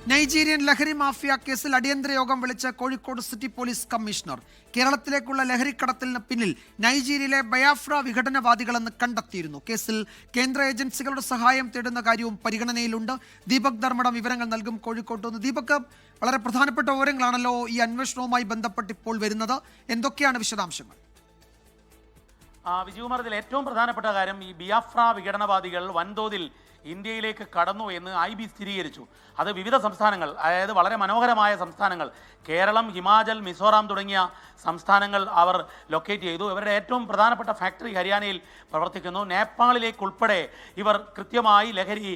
Nigerian ലഹരി mafia കേസിൽ അടിയന്തര യോഗം വിളിച്ച കോഴിക്കോട് സിറ്റി പോലീസ് കമ്മീഷണർ കേരളത്തിലേക്കുള്ള ലഹരിക്കടത്തിന് പിന്നിൽ നൈജീരിയയിലെ ബയാഫ്ര വിഘടനവാദികളെന്ന് കണ്ടെത്തിയിരുന്നു. കേസിൽ കേന്ദ്ര ഏജൻസികളുടെ സഹായം തേടുന്ന കാര്യവും പരിഗണനയിലുണ്ട്. ദീപക് ധർമ്മടം വിവരങ്ങൾ നൽകും കോഴിക്കോട്ട് നിന്ന്. ദീപക്, വളരെ പ്രധാനപ്പെട്ട വിവരങ്ങളാണല്ലോ ഈ അന്വേഷണവുമായി ബന്ധപ്പെട്ട് ഇപ്പോൾ വരുന്നത്. എന്തൊക്കെയാണ് വിശദാംശങ്ങൾ? വിജയകുമാർ, ഇതിൽ ഏറ്റവും പ്രധാനപ്പെട്ട കാര്യം ഈ ബിയാഫ്ര വിഘടനവാദികൾ വൻതോതിൽ ഇന്ത്യയിലേക്ക് കടന്നു എന്ന് IB സ്ഥിരീകരിച്ചു. അത് വിവിധ സംസ്ഥാനങ്ങൾ, അതായത് വളരെ മനോഹരമായ സംസ്ഥാനങ്ങൾ, കേരളം, ഹിമാചൽ, മിസോറാം തുടങ്ങിയ സംസ്ഥാനങ്ങൾ അവർ ലൊക്കേറ്റ് ചെയ്തു. ഇവരുടെ ഏറ്റവും പ്രധാനപ്പെട്ട ഫാക്ടറി ഹരിയാനയിൽ പ്രവർത്തിക്കുന്നു. നേപ്പാളിലേക്കുൾപ്പെടെ ഇവർ കൃത്യമായി ലഹരി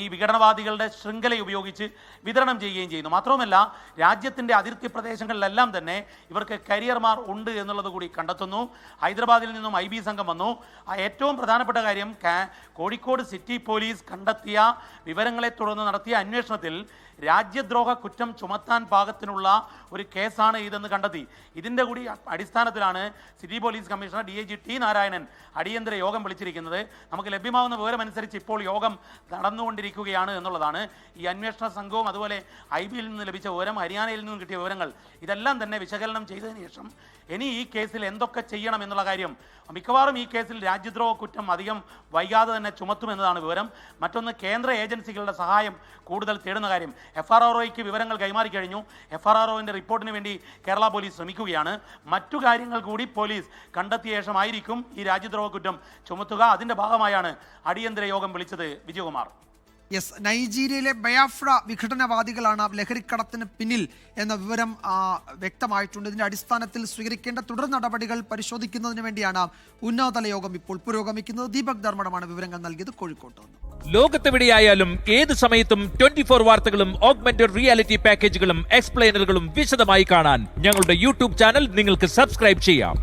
ഈ വിഘടനവാദികളുടെ ശൃംഖല ഉപയോഗിച്ച് വിതരണം ചെയ്യുകയും ചെയ്യുന്നു. മാത്രവുമല്ല, രാജ്യത്തിൻ്റെ അതിർത്തി പ്രദേശങ്ങളിലെല്ലാം തന്നെ ഇവർക്ക് കരിയർമാർ ഉണ്ട് എന്നുള്ളത് കൂടി കണ്ടെത്തുന്നു. ഹൈദരാബാദിൽ നിന്നും IB സംഘം വന്നു. ഏറ്റവും പ്രധാനപ്പെട്ട കാര്യം, കോഴിക്കോട് സിറ്റി പോലീസ് കണ്ടെത്തിയ വിവരങ്ങളെ തുടർന്ന് നടത്തിയ അന്വേഷണത്തിൽ രാജ്യദ്രോഹ കുറ്റം ചുമത്താൻ പാകത്തിനുള്ള ഒരു കേസാണ് ഇതെന്ന് കണ്ടെത്തി. ഇതിൻ്റെ കൂടി അടിസ്ഥാനത്തിലാണ് city police commissioner DIG T Narayanan അടിയന്തര യോഗം വിളിച്ചിരിക്കുന്നത്. നമുക്ക് ലഭ്യമാകുന്ന വിവരമനുസരിച്ച് ഇപ്പോൾ യോഗം നടന്നുകൊണ്ടിരിക്കുകയാണ് എന്നുള്ളതാണ്. ഈ അന്വേഷണ സംഘവും അതുപോലെ IBയിൽ നിന്ന് ലഭിച്ച വിവരം, ഹരിയാനയിൽ നിന്നും കിട്ടിയ വിവരങ്ങൾ, ഇതെല്ലാം തന്നെ വിശകലനം ചെയ്തതിന് ശേഷം ഇനി ഈ കേസിൽ എന്തൊക്കെ ചെയ്യണം എന്നുള്ള കാര്യം, മിക്കവാറും ഈ കേസിൽ രാജ്യദ്രോഹ കുറ്റം അധികം വൈകാതെ തന്നെ ചുമത്തുമെന്നതാണ് വിവരം. മറ്റൊന്ന്, കേന്ദ്ര ഏജൻസികളുടെ സഹായം കൂടുതൽ തേടുന്ന കാര്യം. FRROയ്ക്ക് വിവരങ്ങൾ കൈമാറി കഴിഞ്ഞു. FRROന്റെ റിപ്പോർട്ടിന് വേണ്ടി കേരള പോലീസ് ശ്രമിക്കുകയാണ്. മറ്റു കാര്യങ്ങൾ കൂടി പോലീസ് കണ്ടെത്തിയ ശേഷമായിരിക്കും ഈ രാജ്യദ്രോഹ കുറ്റം ചുമത്തുക. അതിൻ്റെ ഭാഗമായാണ് അടിയന്തര യോഗം വിളിച്ചത്. വിജയകുമാർ. യെസ്, നൈജീരിയയിലെ ബയാഫ്ര വിഘടനവാദികളാണ് ലഹരിക്കടത്തിന് പിന്നിൽ എന്ന വിവരം വ്യക്തമായിട്ടുണ്ട്. ഇതിന്റെ അടിസ്ഥാനത്തിൽ സ്വീകരിക്കേണ്ട തുടർ നടപടികൾ പരിശോധിക്കുന്നതിന് വേണ്ടിയാണ് ഉന്നതതല യോഗം ഇപ്പോൾ പുരോഗമിക്കുന്നത്. ദീപക് ധർമ്മടമാണ് വിവരങ്ങൾ നൽകിയത് കോഴിക്കോട്ട് നിന്ന്. ലോകത്തെവിടെയായാലും ഏത് സമയത്തും 24 വാർത്തകളും ഓഗ്മെന്റഡ് റിയാലിറ്റി പാക്കേജുകളും എക്സ്പ്ലെയിനറുകളും വിശദമായി കാണാൻ ഞങ്ങളുടെ YouTube ചാനൽ നിങ്ങൾക്ക് സബ്സ്ക്രൈബ് ചെയ്യാം.